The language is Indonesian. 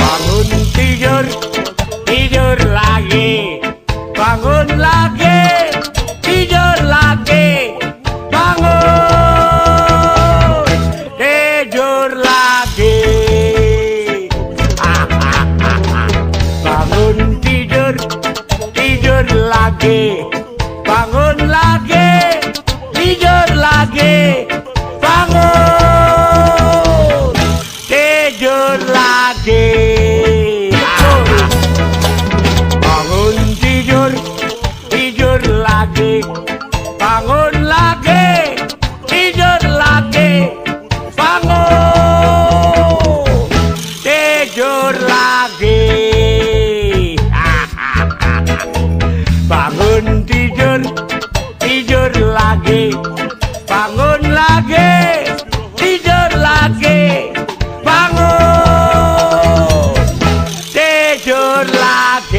Bangun tidur, tidur lagi. Bangun lagi, tidur lagi. Bangun, tidur lagi. Bangun tidur, tidur lagi. Bangun lagi, tidur lagi. Bangun, tidur lagi. Bangun tidur, tidur lagi. Bangun lagi, tidur lagi. Bangun, tidur lagi. Bangun tidur, tidur lagi. Bangun lagi, tidur lagi. Bangun, tidur lagi.